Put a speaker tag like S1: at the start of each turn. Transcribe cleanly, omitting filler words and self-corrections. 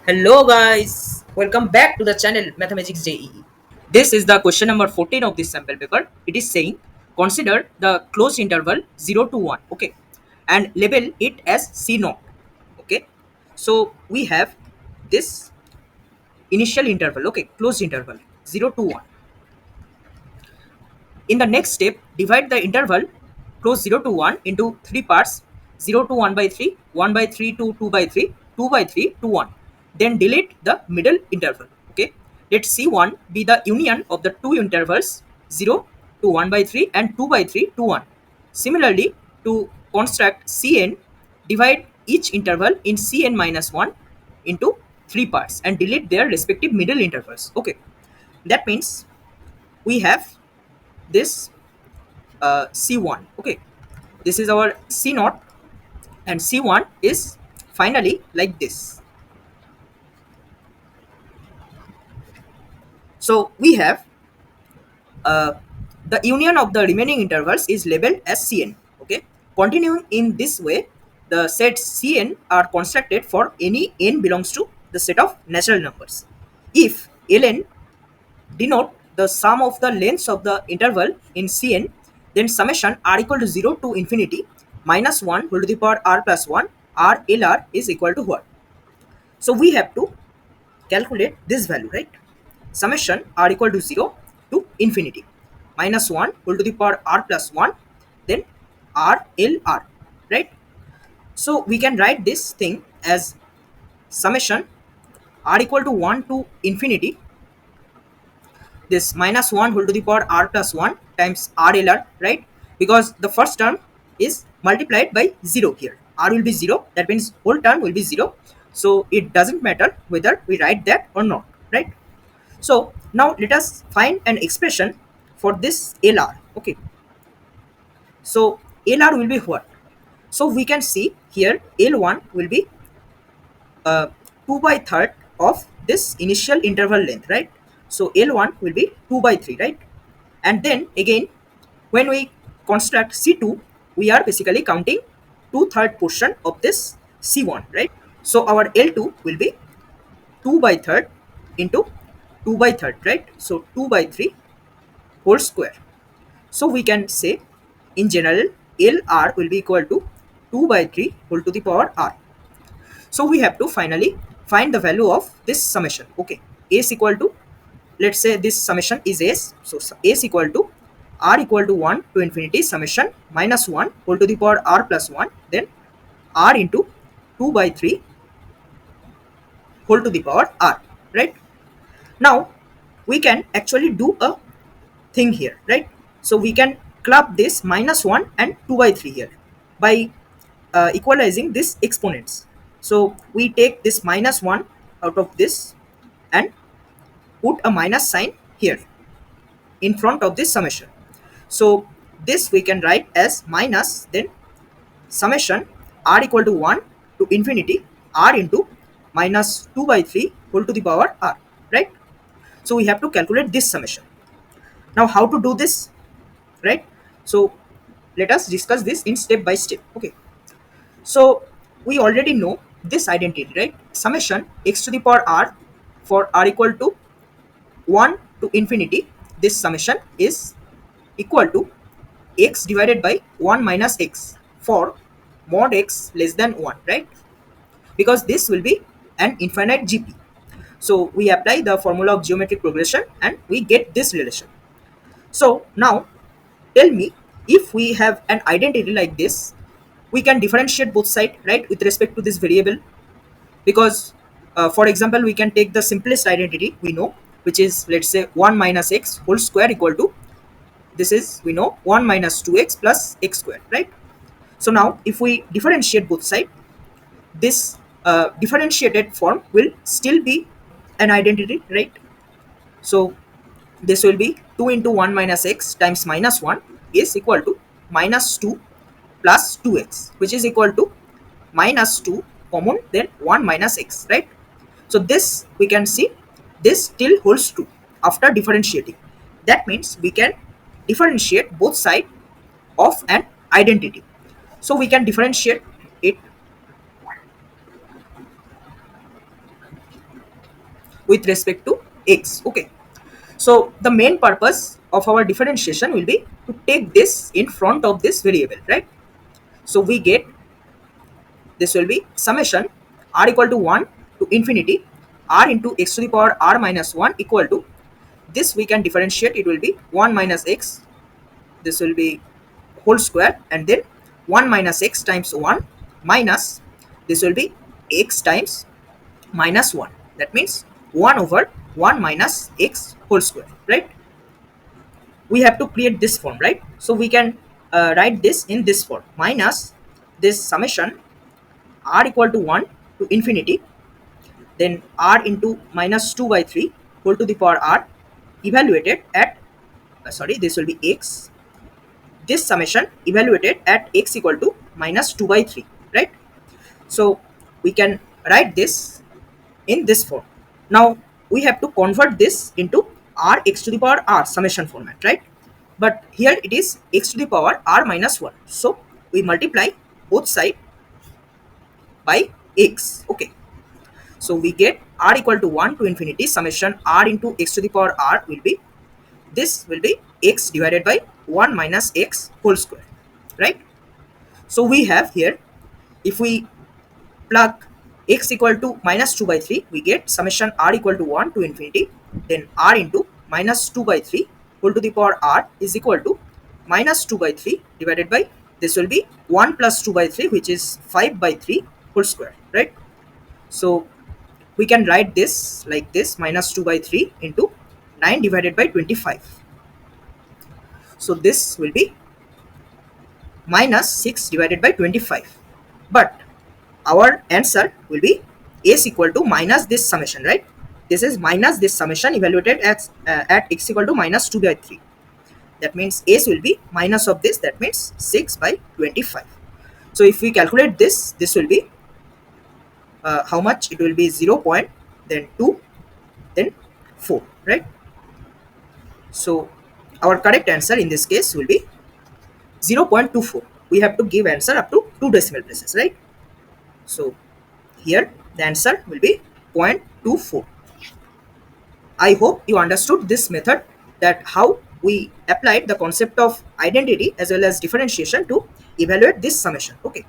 S1: Hello guys, welcome back to the channel Mathematics JEE. This is the question number 14 of this sample paper. It is saying consider the closed interval 0 to 1, okay, and label it as C naught, okay. So we have this initial interval, okay, closed interval 0 to 1. In the next step, divide the interval close 0 to 1 into three parts: 0 to 1 by 3, 1 by 3 to 2 by 3, 2 by 3 to 1. Then delete the middle interval. Okay. Let C1 be the union of the two intervals 0 to 1 by 3 and 2 by 3 to 1. Similarly, to construct Cn, divide each interval in Cn minus 1 into three parts and delete their respective middle intervals. Okay. That means we have this C1. Okay, this is our C naught, and C1 is finally like this. So we have uh, the union of the remaining intervals is labeled as Cn. Okay, continuing in this way, the sets Cn are constructed for any n belongs to the set of natural numbers. If Ln denote the sum of the lengths of the interval in Cn, then summation r equal to 0 to infinity minus 1 whole to the power r plus 1 r Lr is equal to what? So we have to calculate this value, right? Summation r equal to 0 to infinity minus 1 whole to the power r plus 1, then r Lr, right? So we can write this thing as summation r equal to 1 to infinity this minus 1 whole to the power r plus 1 times RLR, right? Because the first term is multiplied by 0 here. R will be 0, that means whole term will be 0. So it doesn't matter whether we write that or not, right? So now let us find an expression for this LR, okay? So LR will be what? So we can see here L1 will be 2 by third of this initial interval length, right? So L1 will be 2 by 3, right? And then again, when we construct C2, we are basically counting 2/3 portion of this C1, right? So our L2 will be 2 by third into 2 by third, right? So 2 by 3 whole square. So we can say in general, LR will be equal to 2 by 3 whole to the power R. So we have to finally find the value of this summation. Okay, A is equal to, let's say this summation is S. So A is equal to R equal to 1 to infinity summation minus 1 whole to the power R plus 1, then R into 2 by 3 whole to the power R, right? Now we can actually do a thing here, right? So we can club this minus 1 and 2 by 3 here by equalizing this exponents. So we take this minus 1 out of this and put a minus sign here in front of this summation. So this we can write as minus then summation r equal to 1 to infinity r into minus 2 by 3 whole to the power r, right? So we have to calculate this summation. Now how to do this, right? So let us discuss this in step by step. Okay, so we already know this identity, right? Summation x to the power r for r equal to 1 to infinity, this summation is equal to x divided by 1 minus x for mod x less than 1, right? Because this will be an infinite GP. So we apply the formula of geometric progression and we get this relation. So now tell me, if we have an identity like this, we can differentiate both sides, right, with respect to this variable. Because for example, we can take the simplest identity we know, which is, let's say, 1 minus x whole square equal to, this is, we know, 1 minus 2x plus x square, right? So now if we differentiate both sides, this differentiated form will still be an identity, right? So this will be 2 into 1 minus x times minus 1 is equal to minus 2 plus 2x, which is equal to minus 2 common then 1 minus x, right? So this we can see this still holds true after differentiating. That means we can differentiate both sides of an identity. So we can differentiate it with respect to x. Okay, so the main purpose of our differentiation will be to take this in front of this variable, right? So we get this will be summation r equal to 1 to infinity r into x to the power r minus 1 equal to this. We can differentiate, it will be 1 minus x, this will be whole square, and then 1 minus x times 1 minus this will be x times minus 1, that means 1 over 1 minus x whole square, right? We have to create this form, right? So we can write this in this form, minus this summation r equal to 1 to infinity, then r into minus 2 by 3 whole to the power r evaluated at sorry, this will be x, this summation evaluated at x equal to minus 2 by 3, right? So we can write this in this form. Now we have to convert this into r x to the power r summation format, right? But here it is x to the power r minus 1, so we multiply both sides by x. Okay, so we get r equal to 1 to infinity summation r into x to the power r will be, this will be x divided by 1 minus x whole square, right? So we have here, if we plug x equal to minus 2 by 3, we get summation r equal to 1 to infinity, then r into minus 2 by 3 whole to the power r is equal to minus 2 by 3 divided by, this will be 1 plus 2 by 3, which is 5 by 3 whole square, right? So we can write this like this, minus 2 by 3 into 9 divided by 25. So this will be minus 6 divided by 25. But our answer will be s equal to minus this summation, right? This is minus this summation evaluated at x equal to minus 2 by 3. That means s will be minus of this, that means 6 by 25. So if we calculate this, this will be how much? It will be 0. Then 2, then 4, right? So our correct answer in this case will be 0.24. We have to give answer up to 2 decimal places, right? So here the answer will be 0.24. I hope you understood this method, that how we applied the concept of identity as well as differentiation to evaluate this summation. Okay.